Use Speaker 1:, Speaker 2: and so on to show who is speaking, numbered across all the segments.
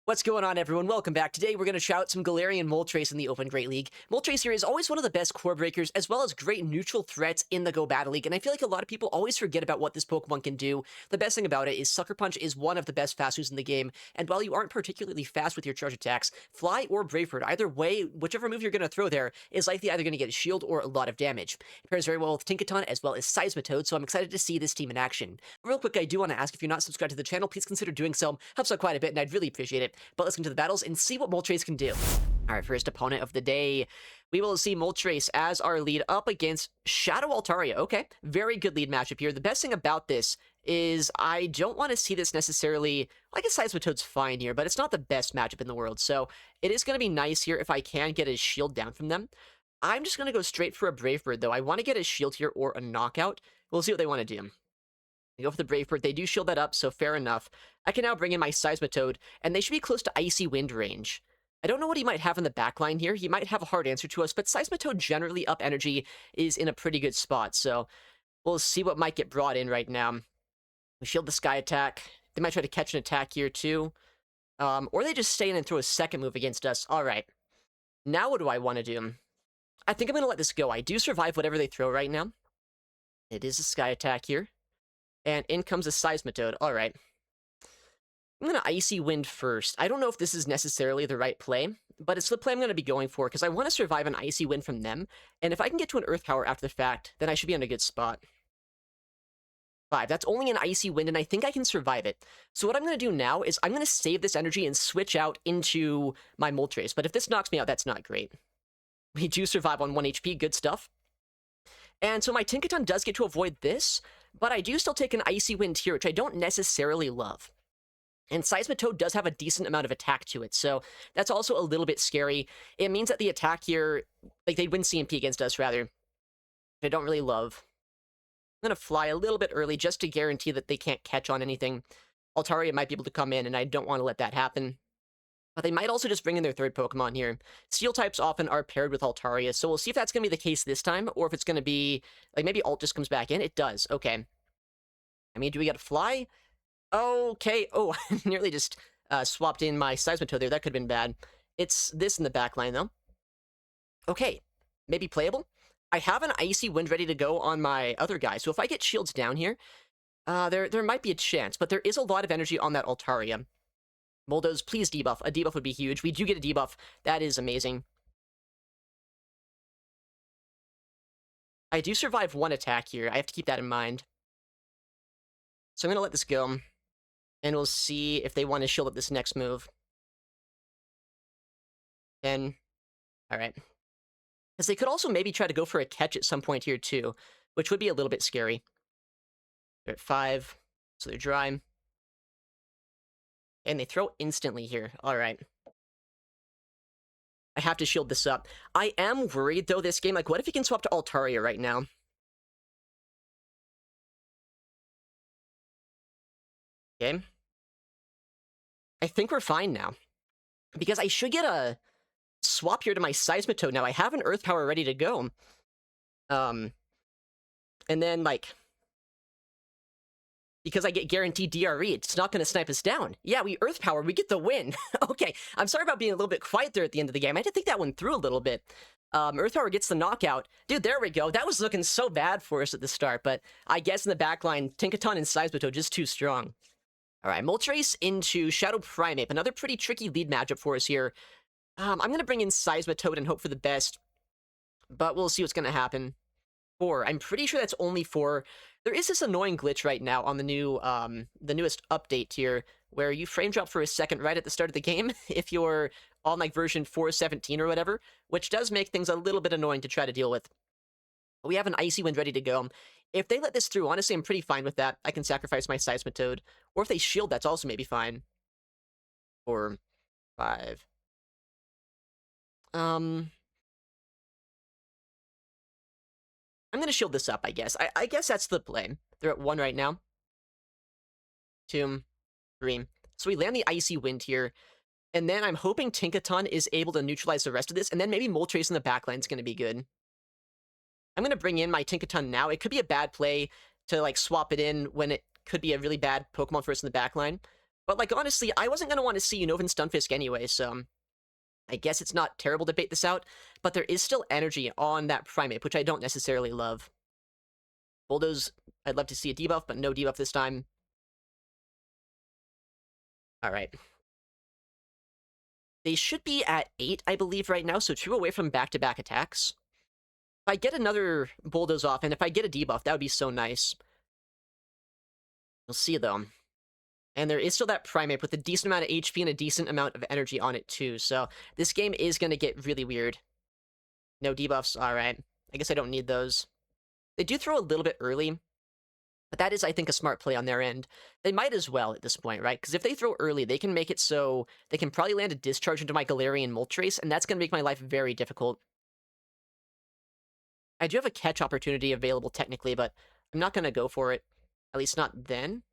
Speaker 1: What's going on, everyone? Welcome back. Today, we're going to shout out some Galarian Moltres in the Open Great League. Moltres here is always one of the best core breakers, as well as great neutral threats in the Go Battle League, and I feel like a lot of people always forget about what this Pokemon can do. The best thing about it is Sucker Punch is one of the best fast moves in the game, and while you aren't particularly fast with your charge attacks, Fly or Brave Bird, either way, whichever move you're going to throw there, is likely either going to get a shield or a lot of damage. It pairs very well with Tinkaton, as well as Seismitoad, so I'm excited to see this team in action. Real quick, I do want to ask, if you're not subscribed to the channel, please consider doing so. Helps out quite a bit, and I'd really appreciate it. But let's get into the battles and see what Moltres can do. Alright, first opponent of the day. We will see Moltres as our lead up against Shadow Altaria. Okay, very good lead matchup here. The best thing about this is I don't want to see this necessarily... I guess Seismitoad's fine here, but it's not the best matchup in the world, so it is going to be nice here if I can get a shield down from them. I'm just going to go straight for a Brave Bird, though. I want to get a shield here or a knockout. We'll see what they want to do. I go for the Brave Bird. They do shield that up, so fair enough. I can now bring in my Seismitoad, and they should be close to Icy Wind range. I don't know what he might have in the backline here. He might have a hard answer to us, but Seismitoad generally up energy is in a pretty good spot, so we'll see what might get brought in right now. We shield the Sky Attack. They might try to catch an attack here, too. Or they just stay in and throw a second move against us. All right. Now what do I want to do? I think I'm going to let this go. I do survive whatever they throw right now. It is a Sky Attack here. And in comes a Seismitoad. All right. I'm going to Icy Wind first. I don't know if this is necessarily the right play, but it's the play I'm going to be going for, because I want to survive an Icy Wind from them, and if I can get to an Earth Power after the fact, then I should be in a good spot. 5. That's only an Icy Wind, and I think I can survive it. So what I'm going to do now is I'm going to save this energy and switch out into my Moltres, but if this knocks me out, that's not great. We do survive on 1 HP, good stuff. And so my Tinkaton does get to avoid this, but I do still take an Icy Wind here, which I don't necessarily love. And Seismitoad does have a decent amount of attack to it, so that's also a little bit scary. It means that the attack here, like, they'd win CMP against us, rather, which I don't really love. I'm going to fly a little bit early just to guarantee that they can't catch on anything. Altaria might be able to come in, and I don't want to let that happen. But they might also just bring in their third Pokemon here. Steel types often are paired with Altaria, so we'll see if that's going to be the case this time, or if it's going to be, like, maybe Alt just comes back in. It does. Okay. I mean, do we got to fly? Okay. Oh, I nearly just swapped in my Seismitoad there. That could have been bad. It's this in the back line, though. Okay. Maybe playable. I have an Icy Wind ready to go on my other guy, so if I get shields down here, there might be a chance, but there is a lot of energy on that Altaria. Moldos, please debuff. A debuff would be huge. We do get a debuff. That is amazing. I do survive 1 attack here. I have to keep that in mind. So I'm going to let this go. And we'll see if they want to shield up this next move. 10. Alright. Because they could also maybe try to go for a catch at some point here, too. Which would be a little bit scary. They're at 5. So they're dry. And they throw instantly here. Alright. I have to shield this up. I am worried, though, this game. Like, what if he can swap to Altaria right now? Okay. I think we're fine now. Because I should get a swap here to my Seismitoad now. I have an Earth Power ready to go. And then, like... because I get guaranteed DRE, it's not going to snipe us down. Yeah, we Earth Power, we get the win. Okay, I'm sorry about being a little bit quiet there at the end of the game. I had to think that one through a little bit. Earth Power gets the knockout. Dude, there we go. That was looking so bad for us at the start, but I guess in the backline, Tinkaton and Seismitoad just too strong. Alright, Moltres into Shadow Primeape. Another pretty tricky lead matchup for us here. I'm going to bring in Seismitoad and hope for the best, but we'll see what's going to happen. 4. I'm pretty sure that's only 4. There is this annoying glitch right now on the new, the newest update here, where you frame drop for a second right at the start of the game, if you're on, like, version 4.17 or whatever, which does make things a little bit annoying to try to deal with. But we have an Icy Wind ready to go. If they let this through, honestly, I'm pretty fine with that. I can sacrifice my Seismitoad. Or if they shield, that's also maybe fine. 4, 5. I'm going to shield this up, I guess. I guess that's the play. They're at 1 right now. 2, 3. So we land the Icy Wind here. And then I'm hoping Tinkaton is able to neutralize the rest of this. And then maybe Moltres in the backline is going to be good. I'm going to bring in my Tinkaton now. It could be a bad play to, like, swap it in when it could be a really bad Pokemon for us in the backline. But, like, honestly, I wasn't going to want to see Unova and Stunfisk anyway, so I guess it's not terrible to bait this out, but there is still energy on that Primeape, which I don't necessarily love. Bulldoze, I'd love to see a debuff, but no debuff this time. Alright. They should be at 8, I believe, right now, so 2 away from back-to-back attacks. If I get another Bulldoze off, and if I get a debuff, that would be so nice. We'll see, though. And there is still that Primeape with a decent amount of HP and a decent amount of energy on it, too. So this game is going to get really weird. No debuffs, alright. I guess I don't need those. They do throw a little bit early, but that is, I think, a smart play on their end. They might as well at this point, right? Because if they throw early, they can make it so they can probably land a discharge into my Galarian Moltres, and that's going to make my life very difficult. I do have a catch opportunity available technically, but I'm not going to go for it. At least not then.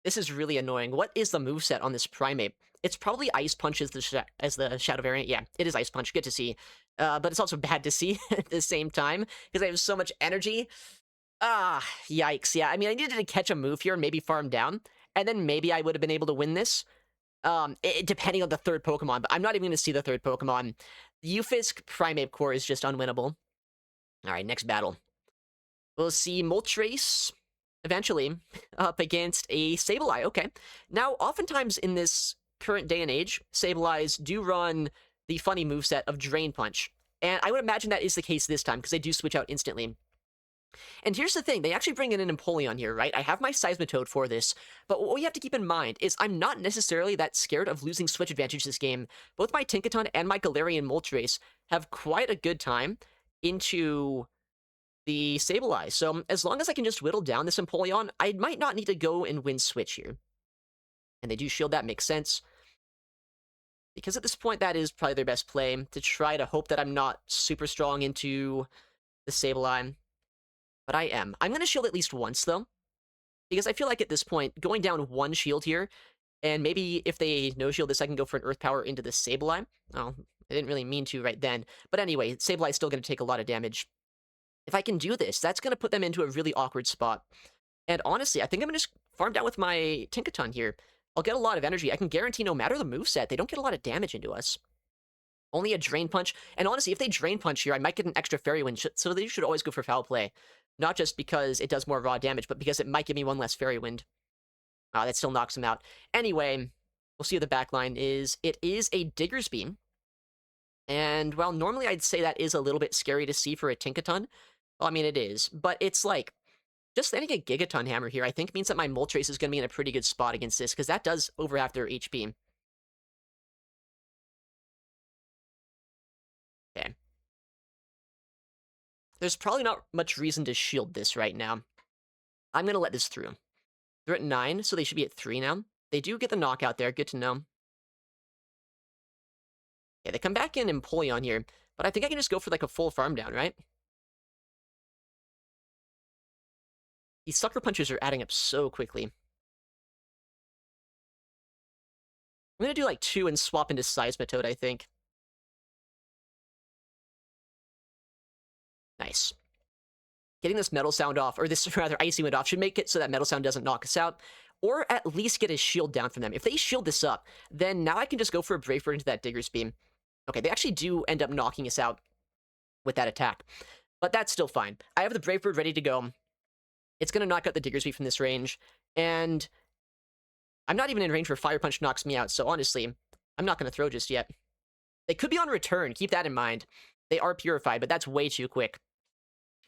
Speaker 1: This is really annoying. What is the moveset on this Primeape? It's probably Ice Punch as the Shadow variant. Yeah, it is Ice Punch. Good to see. But it's also bad to see at the same time, because I have so much energy. Ah, yikes. Yeah, I mean, I needed to catch a move here and maybe farm down, and then maybe I would have been able to win this. Depending on the third Pokemon, but I'm not even going to see the third Pokemon. Ufisk Primeape core is just unwinnable. Alright, next battle. We'll see Moltres eventually up against a Sableye. Okay. Now, oftentimes in this current day and age, Sableyes do run the funny moveset of Drain Punch. And I would imagine that is the case this time, because they do switch out instantly. And here's the thing, they actually bring in an Empoleon here, right? I have my Seismitoad for this, but what we have to keep in mind is I'm not necessarily that scared of losing switch advantage this game. Both my Tinkaton and my Galarian Moltres have quite a good time into the Sableye, so as long as I can just whittle down this Empoleon, I might not need to go and win switch here. And they do shield, that makes sense. Because at this point, that is probably their best play, to try to hope that I'm not super strong into the Sableye. But I am. I'm going to shield at least once, though. Because I feel like at this point, going down one shield here, and maybe if they no-shield this, I can go for an Earth Power into the Sableye. Oh, I didn't really mean to right then. But anyway, Sableye is still going to take a lot of damage. If I can do this, that's going to put them into a really awkward spot. And honestly, I think I'm going to just farm down with my Tinkaton here. I'll get a lot of energy. I can guarantee no matter the moveset, they don't get a lot of damage into us. Only a Drain Punch. And honestly, if they Drain Punch here, I might get an extra Fairy Wind, so they should always go for Foul Play. Not just because it does more raw damage, but because it might give me one less Fairy Wind. That still knocks them out. Anyway, we'll see what the backline is. It is a Digger's Beam. And, well, normally I'd say that is a little bit scary to see for a Tinkaton. Well, I mean, it is. But it's like, just landing a Gigaton Hammer here, I think, means that my Moltres is going to be in a pretty good spot against this, because that does over half their HP. Okay. There's probably not much reason to shield this right now. I'm going to let this through. They're at 9, so they should be at 3 now. They do get the knockout there, good to know. Yeah, they come back in Empoleon here, but I think I can just go for like a full farm down, right? These Sucker Punches are adding up so quickly. I'm going to do like 2 and swap into Seismitoad, I think. Nice. Getting this Metal Sound off, or this rather Icy Wind off, should make it so that Metal Sound doesn't knock us out, or at least get a shield down from them. If they shield this up, then now I can just go for a Brave Bird into that Digger's Beam. Okay, they actually do end up knocking us out with that attack, but that's still fine. I have the Brave Bird ready to go. It's going to knock out the Digger's Beam from this range, and I'm not even in range where Fire Punch knocks me out, so honestly, I'm not going to throw just yet. They could be on return, keep that in mind. They are purified, but that's way too quick.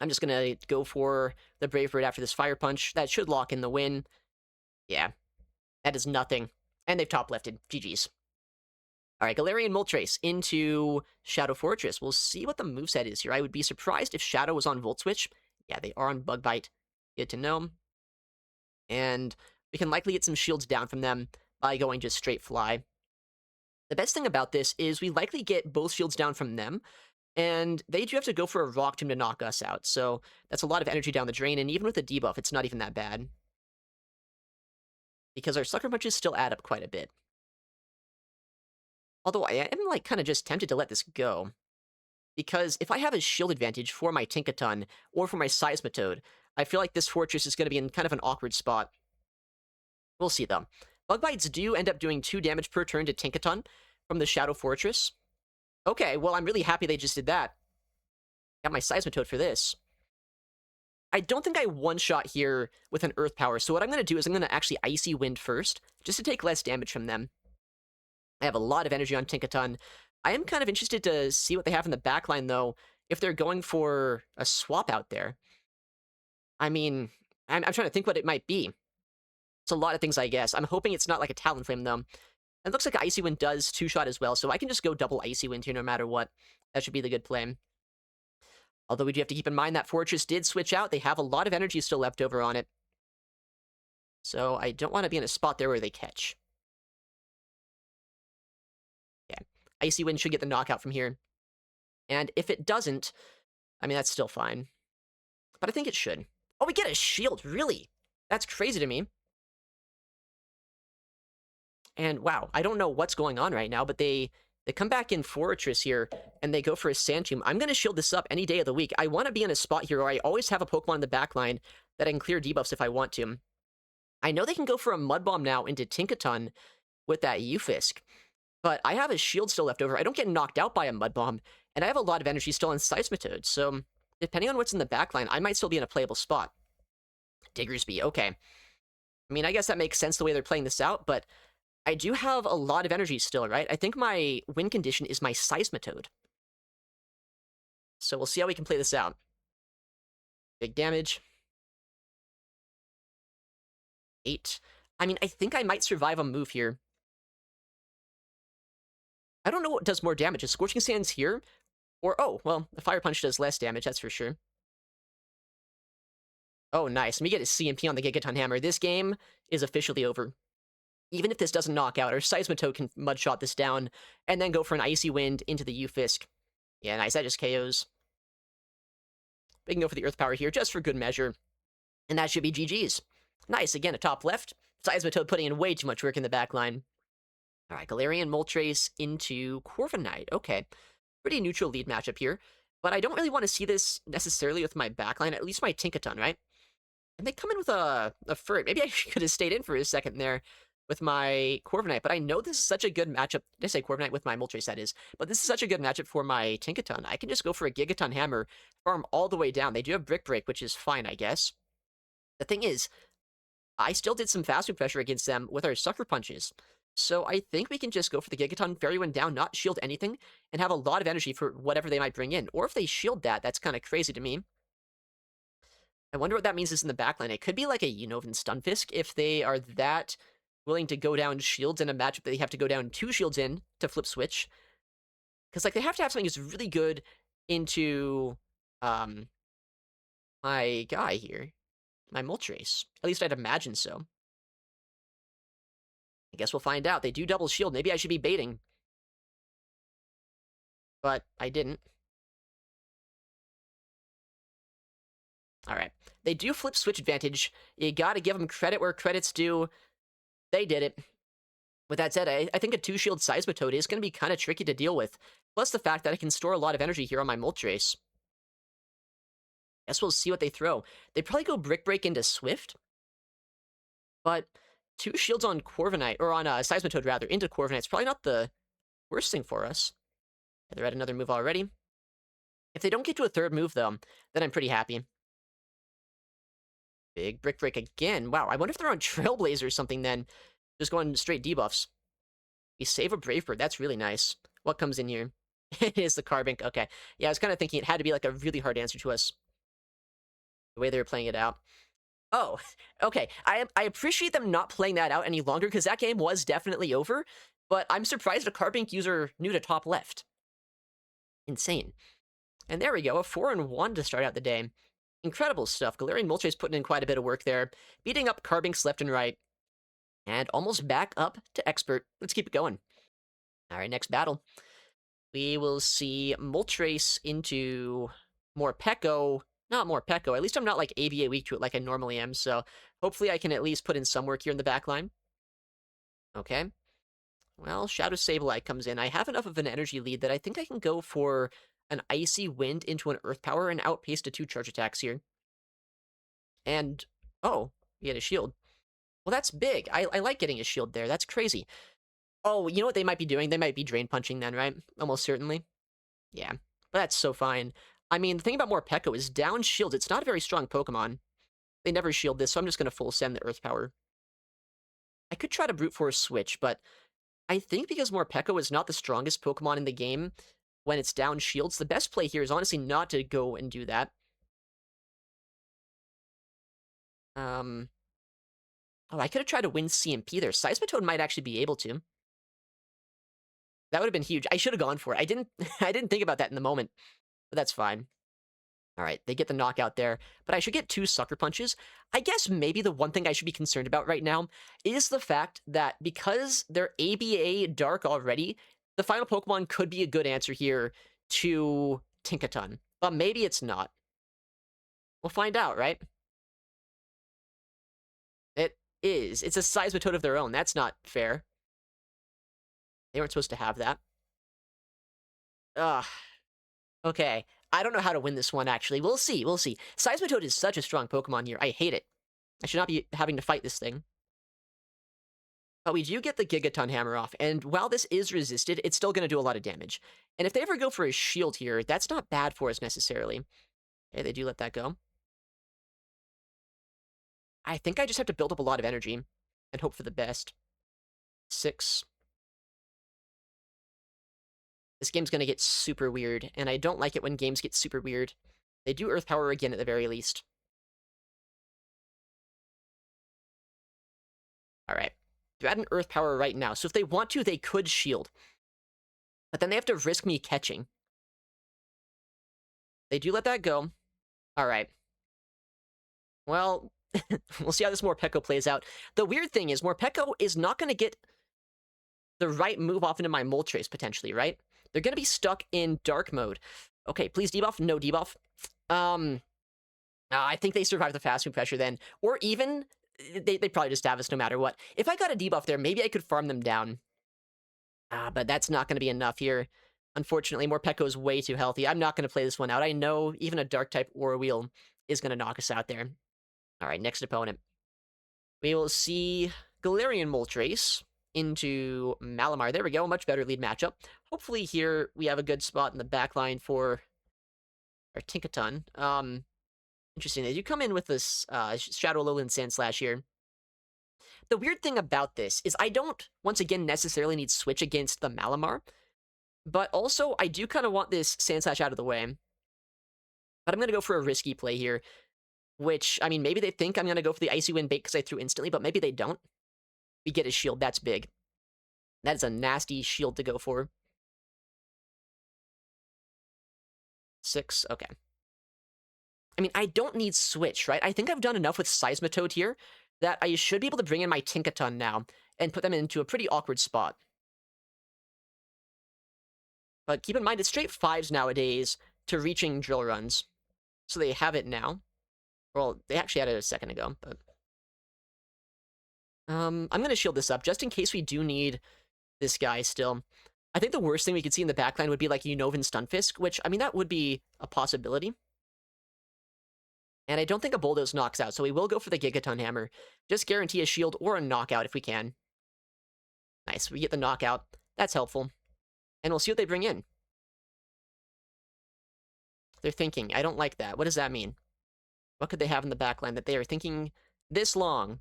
Speaker 1: I'm just going to go for the Brave Bird after this Fire Punch. That should lock in the win. Yeah, that is nothing. And they've top-lifted. GG's. Alright, Galarian Moltres into Shadow Forretress. We'll see what the moveset is here. I would be surprised if Shadow was on Volt Switch. Yeah, they are on Bug Bite. Good to know. And we can likely get some shields down from them by going just straight Fly. The best thing about this is we likely get both shields down from them, and they do have to go for a Rock Tomb to knock us out, so that's a lot of energy down the drain, and even with a debuff, it's not even that bad. Because our Sucker Punches still add up quite a bit. Although I am, like, kind of just tempted to let this go. Because if I have a shield advantage for my Tinkaton, or for my Seismitoad, I feel like this Forretress is going to be in kind of an awkward spot. We'll see, though. Bug Bites do end up doing 2 damage per turn to Tinkaton from the Shadow Forretress. Okay, well, I'm really happy they just did that. Got my Seismitoad for this. I don't think I one-shot here with an Earth Power, so what I'm going to do is I'm going to actually Icy Wind first, just to take less damage from them. I have a lot of energy on Tinkaton. I am kind of interested to see what they have in the backline, though, if they're going for a swap out there. I mean, I'm trying to think what it might be. It's a lot of things, I guess. I'm hoping it's not like a Talonflame, though. It looks like Icy Wind does 2-shot as well, so I can just go double Icy Wind here no matter what. That should be the good play. Although we do have to keep in mind that Forretress did switch out. They have a lot of energy still left over on it. So I don't want to be in a spot there where they catch. Yeah. Icy Wind should get the knockout from here. And if it doesn't, I mean, that's still fine. But I think it should. Oh, we get a shield, really? That's crazy to me. And wow, I don't know what's going on right now, but they come back in Forretress here, and they go for a Sand Tomb. I'm going to shield this up any day of the week. I want to be in a spot here where I always have a Pokemon in the back line that I can clear debuffs if I want to. I know they can go for a Mud Bomb now into Tinkaton with that Ufisk, but I have a shield still left over. I don't get knocked out by a Mud Bomb, and I have a lot of energy still in Seismitoad, so depending on what's in the back line, I might still be in a playable spot. Diggersby, okay. I mean, I guess that makes sense the way they're playing this out, but I do have a lot of energy still, right? I think my win condition is my Seismitoad. So we'll see how we can play this out. Big damage. 8. I mean, I think I might survive a move here. I don't know what does more damage. Is Scorching Sands here? Or, oh, well, the Fire Punch does less damage, that's for sure. Oh, nice. Let me get a CMP on the Gigaton Hammer. This game is officially over. Even if this doesn't knock out, our Seismitoad can Mudshot this down, and then go for an Icy Wind into the Ufisk. Yeah, nice. That just KOs. We can go for the Earth Power here, just for good measure. And that should be GG's. Nice. Again, a top left. Seismitoad putting in way too much work in the back line. All right, Galarian Moltres into Corviknight. Okay. Pretty neutral lead matchup here. But I don't really want to see this necessarily with my backline, at least my Tinkaton, right? And they come in with a Furt. Maybe I could have stayed in for a second there with my Corviknight, but I know this is such a good matchup. Did I say Corviknight with my Moltres, that is? But this is such a good matchup for my Tinkaton. I can just go for a Gigaton Hammer, farm all the way down. They do have Brick Break, which is fine, I guess. The thing is, I still did some fast food pressure against them with our Sucker Punches. So I think we can just go for the Gigaton Fairy Wind down, not shield anything, and have a lot of energy for whatever they might bring in. Or if they shield that, that's kind of crazy to me. I wonder what that means is in the backline. It could be like a Unova Stunfisk if they are that willing to go down shields in a matchup that they have to go down 2 shields in to flip switch. Because, like, they have to have something that's really good into, my guy here. My Moltres. At least I'd imagine so. I guess we'll find out. They do double shield. Maybe I should be baiting. But I didn't. Alright. They do flip switch advantage. You gotta give them credit where credit's due. They did it. With that said, I think a 2-shield Seismitoad is going to be kind of tricky to deal with. Plus the fact that I can store a lot of energy here on my Moltres. Guess we'll see what they throw. They probably go Brick Break into Swift. But 2 shields on Corviknight, or on Seismitoad rather, into Corviknight is probably not the worst thing for us. They're at another move already. If they don't get to a 3rd move, though, then I'm pretty happy. Big Brick Break again. Wow, I wonder if they're on Trailblazer or something then. Just going straight debuffs. We save a Brave Bird. That's really nice. What comes in here? It is the Carbink. Okay. Yeah, I was kind of thinking it had to be like a really hard answer to us. The way they were playing it out. Oh, okay. I appreciate them not playing that out any longer because that game was definitely over. But I'm surprised a Carbink user knew to top left. Insane. And there we go. A 4-1 to start out the day. Incredible stuff. Galarian Moltres putting in quite a bit of work there. Beating up Carbinks left and right. And almost back up to Expert. Let's keep it going. All right, next battle. We will see Moltres into Morpeko. Not Morpeko. At least I'm not like ABA weak to it like I normally am. So hopefully I can at least put in some work here in the back line. Okay. Well, Shadow Sableye comes in. I have enough of an energy lead that I think I can go for an Icy Wind into an Earth Power and outpace the 2 charge attacks here. And, oh, he had a shield. Well, that's big. I like getting a shield there. That's crazy. Oh, you know what they might be doing? They might be drain punching then, right? Almost certainly. Yeah, but that's so fine. I mean, the thing about Morpeko is down shield. It's not a very strong Pokemon. They never shield this, so I'm just going to full send the Earth Power. I could try to Brute Force switch, but I think because Morpeko is not the strongest Pokemon in the game when it's down shields, the best play here is honestly not to go and do that. Oh, I could have tried to win CMP there. Seismitoad might actually be able to. That would have been huge. I should have gone for it. I didn't I didn't think about that in the moment, but that's fine. All right, they get the knockout there, but I should get 2 Sucker Punches. I guess maybe the one thing I should be concerned about right now is the fact that because they're ABA Dark already, the final Pokemon could be a good answer here to Tinkaton, but maybe it's not. We'll find out, right? It is. It's a Seismitoad of their own. That's not fair. They weren't supposed to have that. Ugh. Okay. I don't know how to win this one, actually. We'll see. We'll see. Seismitoad is such a strong Pokemon here. I hate it. I should not be having to fight this thing. But we do get the Gigaton Hammer off, and while this is resisted, it's still going to do a lot of damage. And if they ever go for a shield here, that's not bad for us necessarily. Okay, they do let that go. I think I just have to build up a lot of energy and hope for the best. 6. This game's going to get super weird, and I don't like it when games get super weird. They do Earth Power again at the very least. Alright. They're at an Earth Power right now, so if they want to, they could shield. But then they have to risk me catching. They do let that go. Alright. Well, we'll see how this Morpeko plays out. The weird thing is, Morpeko is not going to get the right move off into my Moltres, potentially, right? They're going to be stuck in Dark Mode. Okay, please debuff. No debuff. I think they survive the fast move pressure then. Or even, they probably just have us no matter what. If I got a debuff there, maybe I could farm them down. But that's not going to be enough here. Unfortunately, Morpeko is way too healthy. I'm not going to play this one out. I know even a Dark-type Aura Wheel is going to knock us out there. All right, next opponent. We will see Galarian Moltres into Malamar. There we go, much better lead matchup. Hopefully here we have a good spot in the back line for our Tinkaton. Interesting, they do come in with this Shadow Alolan Sandslash here. The weird thing about this is I don't, once again, necessarily need Switch against the Malamar, but also I do kind of want this Sandslash out of the way. But I'm going to go for a risky play here, which, I mean, maybe they think I'm going to go for the Icy Wind bait because I threw instantly, but maybe they don't. We get his shield, that's big. That is a nasty shield to go for. 6, okay. I mean, I don't need Switch, right? I think I've done enough with Seismitoad here that I should be able to bring in my Tinkaton now and put them into a pretty awkward spot. But keep in mind, it's straight 5s nowadays to reaching drill runs. So they have it now. Well, they actually had it a second ago, but... I'm going to shield this up, just in case we do need this guy still. I think the worst thing we could see in the backline would be, like, Unova Stunfisk, which, I mean, that would be a possibility. And I don't think a Bulldoze knocks out, so we will go for the Gigaton Hammer. Just guarantee a shield or a knockout if we can. Nice, we get the knockout. That's helpful. And we'll see what they bring in. They're thinking. I don't like that. What does that mean? What could they have in the backline that they are thinking this long?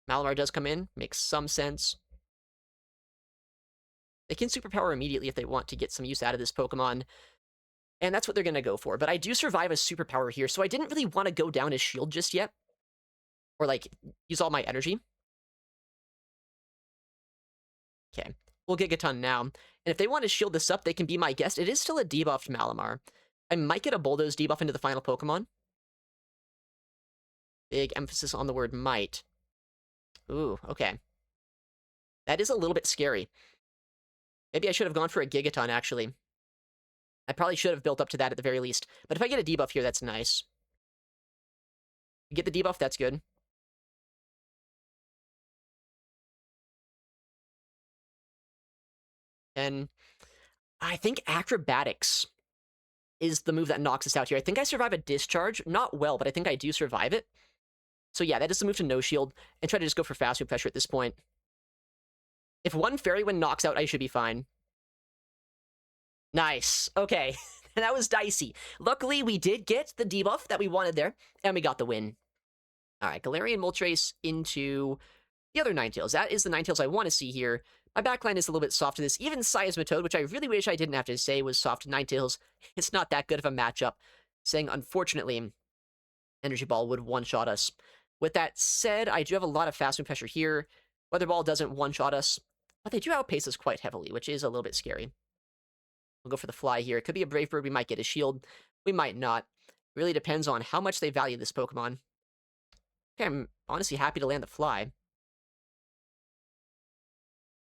Speaker 1: Malamar does come in. Makes some sense. They can superpower immediately if they want to get some use out of this Pokemon. And that's what they're going to go for. But I do survive a superpower here, so I didn't really want to go down his shield just yet. Or, like, use all my energy. Okay. We'll Gigaton now. And if they want to shield this up, they can be my guest. It is still a debuffed Malamar. I might get a Bulldoze debuff into the final Pokemon. Big emphasis on the word might. Ooh, okay. That is a little bit scary. Maybe I should have gone for a Gigaton, actually. I probably should have built up to that at the very least. But if I get a debuff here, that's nice. Get the debuff, that's good. And I think Acrobatics is the move that knocks us out here. I think I survive a Discharge. Not well, but I think I do survive it. So yeah, that is the move to No Shield, and try to just go for Fast Move Pressure at this point. If one Fairy Wind knocks out, I should be fine. Nice. Okay. That was dicey. Luckily, we did get the debuff that we wanted there, and we got the win. All right, Galarian Moltres into the other Ninetales. That is the Ninetales I want to see here. My backline is a little bit soft to this. Even Seismitoad, which I really wish I didn't have to say was soft to Ninetales, it's not that good of a matchup. Saying, unfortunately, Energy Ball would one-shot us. With that said, I do have a lot of fast move pressure here. Weather Ball doesn't one-shot us, but they do outpace us quite heavily, which is a little bit scary. We'll go for the fly here. It could be a Brave Bird. We might get a shield. We might not. Really depends on how much they value this Pokemon. Okay, I'm honestly happy to land the fly.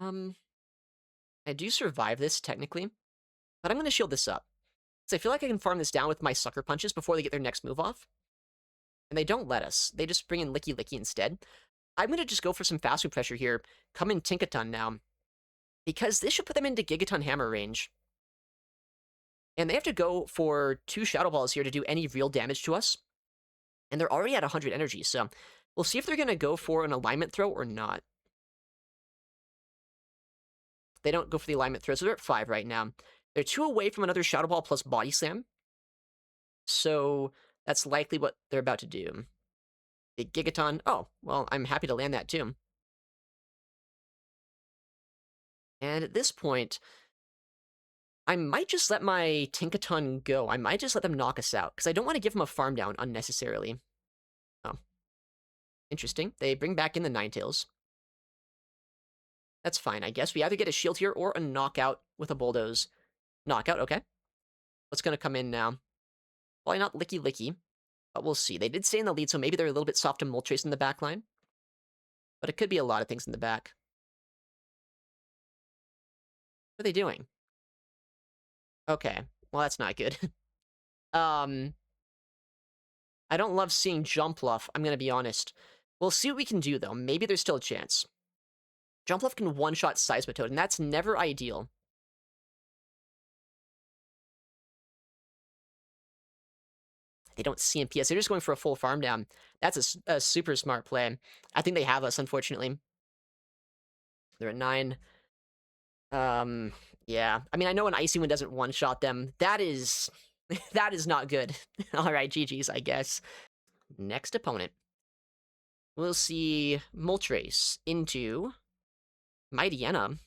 Speaker 1: I do survive this, technically. But I'm going to shield this up. Because I feel like I can farm this down with my Sucker Punches before they get their next move off. And they don't let us. They just bring in Licky Licky instead. I'm going to just go for some fast move pressure here. Come in Tinkaton now. Because this should put them into Gigaton Hammer range. And they have to go for 2 Shadow Balls here to do any real damage to us. And they're already at 100 energy, so we'll see if they're going to go for an alignment throw or not. They don't go for the alignment throw, so they're at 5 right now. They're 2 away from another Shadow Ball plus Body Slam. So that's likely what they're about to do. Big Gigaton. Oh, well, I'm happy to land that too. And at this point, I might just let my Tinkaton go. I might just let them knock us out, because I don't want to give them a farm down unnecessarily. Oh. Interesting. They bring back in the Ninetales. That's fine, I guess. We either get a shield here or a knockout with a Bulldoze. Knockout, okay. What's going to come in now? Probably not Licky Licky, but we'll see. They did stay in the lead, so maybe they're a little bit soft to Moltres in the back line. But it could be a lot of things in the back. What are they doing? Okay, well, that's not good. I don't love seeing Jumpluff, I'm going to be honest. We'll see what we can do, though. Maybe there's still a chance. Jumpluff can one-shot Seismitoad, and that's never ideal. They don't CMPS. They're just going for a full farm down. That's a super smart play. I think they have us, unfortunately. They're at 9. Yeah. I mean, I know an Icy Wind doesn't one-shot them. That is... that is not good. Alright, GG's, I guess. Next opponent. We'll see Moltres into Mightyena.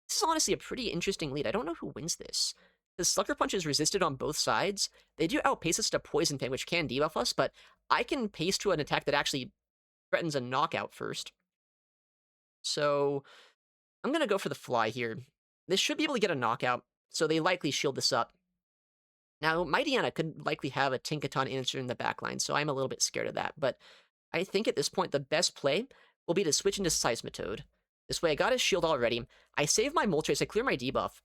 Speaker 1: This is honestly a pretty interesting lead. I don't know who wins this. The Sucker Punch is resisted on both sides. They do outpace us to Poison Fang, which can debuff us, but I can pace to an attack that actually threatens a knockout first. So I'm going to go for the fly here. This should be able to get a knockout, so they likely shield this up. Now, Mightyena could likely have a Tinkaton answer in the backline, so I'm a little bit scared of that. But I think at this point, the best play will be to switch into Seismitoad. This way, I got his shield already. I save my Moltres, I clear my debuff,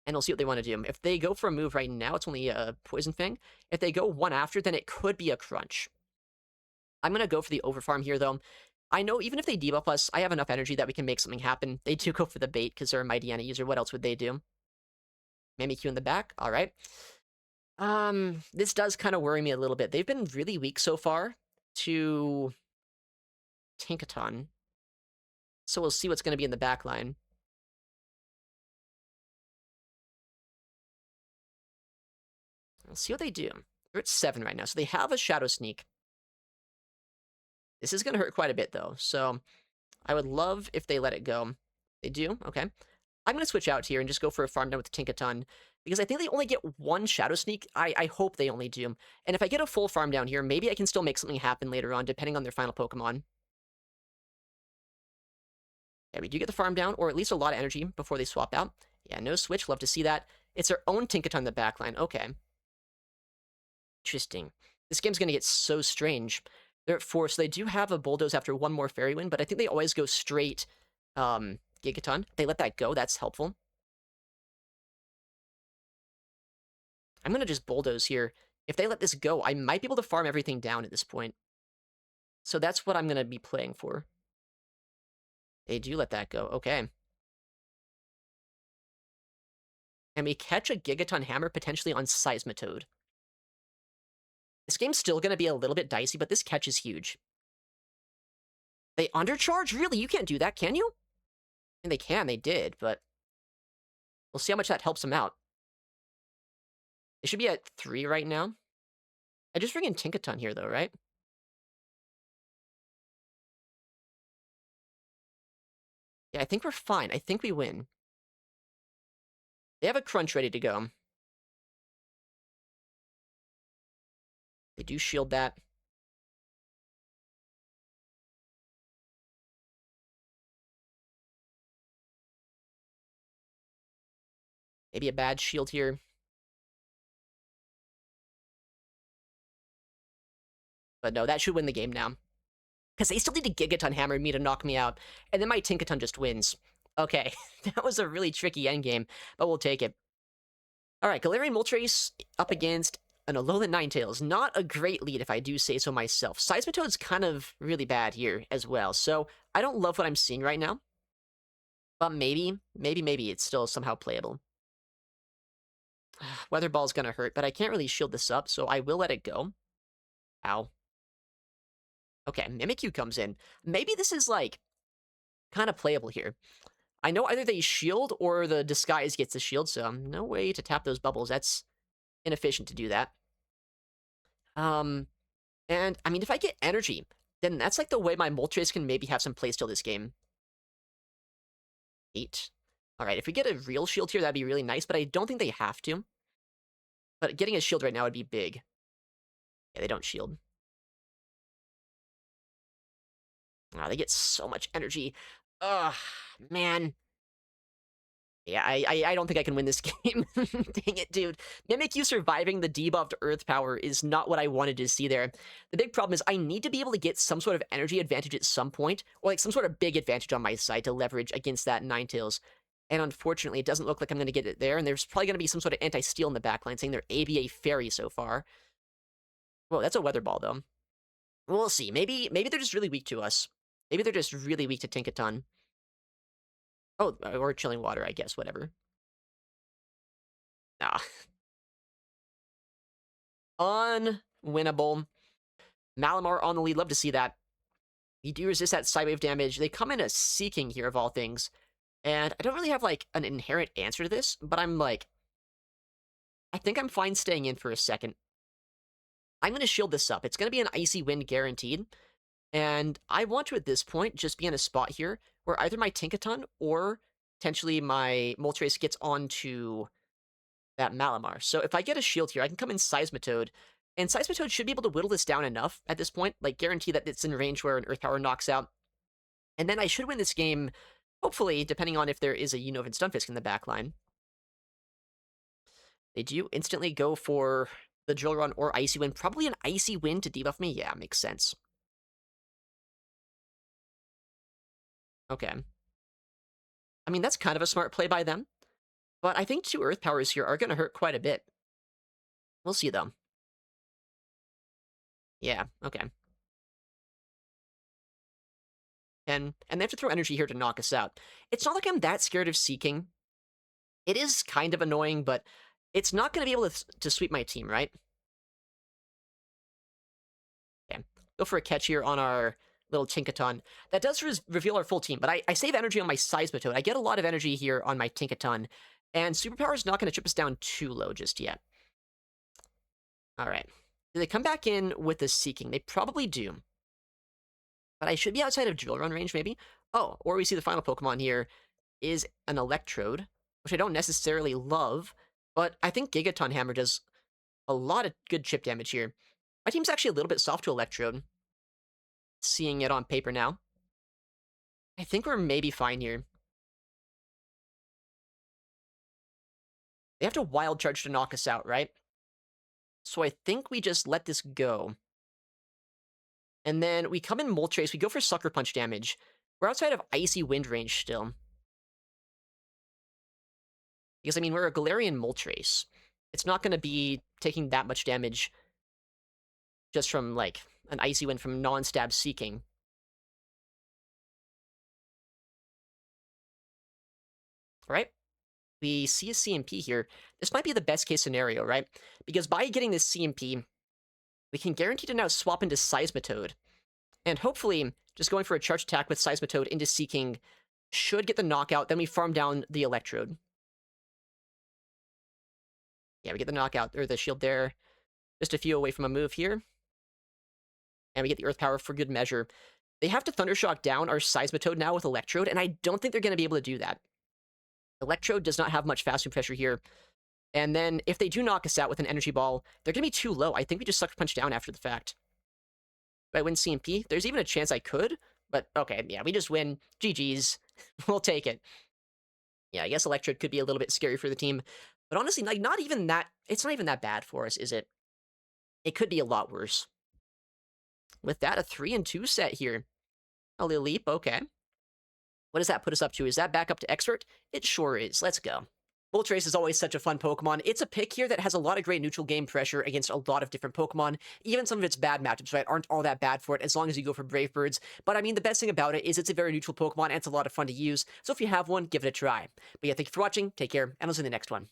Speaker 1: and we'll see what they want to do. If they go for a move right now, it's only a Poison Fang. If they go one after, then it could be a Crunch. I'm going to go for the Overfarm here, though. I know even if they debuff us, I have enough energy that we can make something happen. They do go for the bait because they're a Mightyena user. What else would they do? Mimikyu in the back. All right. This does kind of worry me a little bit. They've been really weak so far to Tinkaton. So we'll see what's going to be in the back line. We'll see what they do. They're at 7 right now, so they have a Shadow Sneak. This is going to hurt quite a bit, though, so I would love if they let it go. They do? Okay. I'm going to switch out here and just go for a farm down with Tinkaton, because I think they only get 1 Shadow Sneak. I hope they only do. And if I get a full farm down here, maybe I can still make something happen later on, depending on their final Pokemon. Yeah, we do get the farm down, or at least a lot of energy before they swap out. Yeah, no switch. Love to see that. It's their own Tinkaton in the backline. Okay. Interesting. This game's going to get so strange. They're at 4, so they do have a Bulldoze after 1 more Fairy Wind, but I think they always go straight Gigaton. They let that go. That's helpful. I'm going to just Bulldoze here. If they let this go, I might be able to farm everything down at this point. So that's what I'm going to be playing for. They do let that go. Okay. And we catch a Gigaton Hammer potentially on Seismitoad. This game's still going to be a little bit dicey, but this catch is huge. They undercharge? Really? You can't do that, can you? I mean, they can, they did, but we'll see how much that helps them out. They should be at 3 right now. I just bring in Tinkaton here, though, right? Yeah, I think we're fine. I think we win. They have a Crunch ready to go. They do shield that. Maybe a bad shield here. But no, that should win the game now. Because they still need to Gigaton Hammer me to knock me out. And then my Tinkaton just wins. Okay, that was a really tricky endgame, but we'll take it. Alright, Galarian Moltres up against an Alolan Ninetales. Not a great lead, if I do say so myself. Seismitoad's kind of really bad here as well, so I don't love what I'm seeing right now. But maybe it's still somehow playable. Weather Ball's gonna hurt, but I can't really shield this up, so I will let it go. Ow. Okay, Mimikyu comes in. Maybe this is, like, kind of playable here. I know either they shield or the disguise gets the shield, so no way to tap those bubbles. That's inefficient to do that. And, I mean, if I get energy, then that's, like, the way my Moltres can maybe have some playstyle this game. 8. Alright, if we get a real shield here, that'd be really nice, but I don't think they have to. But getting a shield right now would be big. Yeah, they don't shield. Oh, they get so much energy. Ugh, man. Yeah, I don't think I can win this game. Dang it, dude. Mimikyu surviving the debuffed Earth Power is not what I wanted to see there. The big problem is I need to be able to get some sort of energy advantage at some point, or like some sort of big advantage on my side to leverage against that Ninetales. And unfortunately, it doesn't look like I'm going to get it there, and there's probably going to be some sort of anti-steal in the backline saying they're ABA Fairy so far. Whoa, that's a Weather Ball, though. We'll see. Maybe they're just really weak to us. Maybe they're just really weak to Tinkaton. Oh, or Chilling Water, I guess, whatever. Nah. Unwinnable. Malamar on the lead, love to see that. You do resist that Psywave damage. They come in a Seaking here, of all things. And I don't really have, like, an inherent answer to this, but I'm, like... I think I'm fine staying in for a second. I'm going to shield this up. It's going to be an Icy Wind guaranteed. And I want to, at this point, just be in a spot here where either my Tinkaton or potentially my Moltres gets onto that Malamar. So if I get a shield here, I can come in Seismitoad, and Seismitoad should be able to whittle this down enough at this point, like guarantee that it's in range where an Earth Power knocks out. And then I should win this game, hopefully, depending on if there is a Unova and Stunfisk in the backline. They do instantly go for the Drill Run or Icy Wind. Probably an Icy Wind to debuff me? Yeah, makes sense. Okay. I mean, that's kind of a smart play by them. But I think 2 Earth Powers here are going to hurt quite a bit. We'll see, though. Yeah, okay. And they have to throw energy here to knock us out. It's not like I'm that scared of Seaking. It is kind of annoying, but it's not going to be able to sweep my team, right? Okay. Go for a catch here on our little Tinkaton. That does reveal our full team, but I save energy on my Seismitoad. I get a lot of energy here on my Tinkaton, and Superpower is not going to chip us down too low just yet. All right. Do they come back in with the Seaking? They probably do. But I should be outside of Drill Run range, maybe? Oh, or we see the final Pokemon here is an Electrode, which I don't necessarily love, but I think Gigaton Hammer does a lot of good chip damage here. My team's actually a little bit soft to Electrode. Seeing it on paper now. I think we're maybe fine here. They have to Wild Charge to knock us out, right? So I think we just let this go. And then we come in Moltres, we go for Sucker Punch damage. We're outside of Icy Wind range still. Because, I mean, we're a Galarian Moltres. It's not going to be taking that much damage just from, like, an Icy Wind from non-stab Seaking. Right? we see a CMP here, this might be the best case scenario, right? Because by getting this CMP, we can guarantee to now swap into Seismitoad. And hopefully, just going for a charge attack with Seismitoad into Seaking should get the knockout, then we farm down the Electrode. Yeah, we get the knockout, or the shield there. Just a few away from a move here. And we get the Earth Power for good measure. They have to Thundershock down our Seismitoad now with Electrode, and I don't think they're going to be able to do that. Electrode does not have much fast move pressure here. And then, if they do knock us out with an Energy Ball, they're going to be too low. I think we just Sucker Punch down after the fact. Do I win CMP? There's even a chance I could, but okay, yeah, we just win. GG's. We'll take it. Yeah, I guess Electrode could be a little bit scary for the team, but honestly, like, not even that, it's not even that bad for us, is it? It could be a lot worse. With that, a 3-2 set here. A little leap, okay. What does that put us up to? Is that back up to Expert? It sure is. Let's go. Moltres is always such a fun Pokemon. It's a pick here that has a lot of great neutral game pressure against a lot of different Pokemon. Even some of its bad matchups, right, aren't all that bad for it as long as you go for Brave Birds. But I mean, the best thing about it is it's a very neutral Pokemon and it's a lot of fun to use. So if you have one, give it a try. But yeah, thank you for watching, take care, and I'll see you in the next one.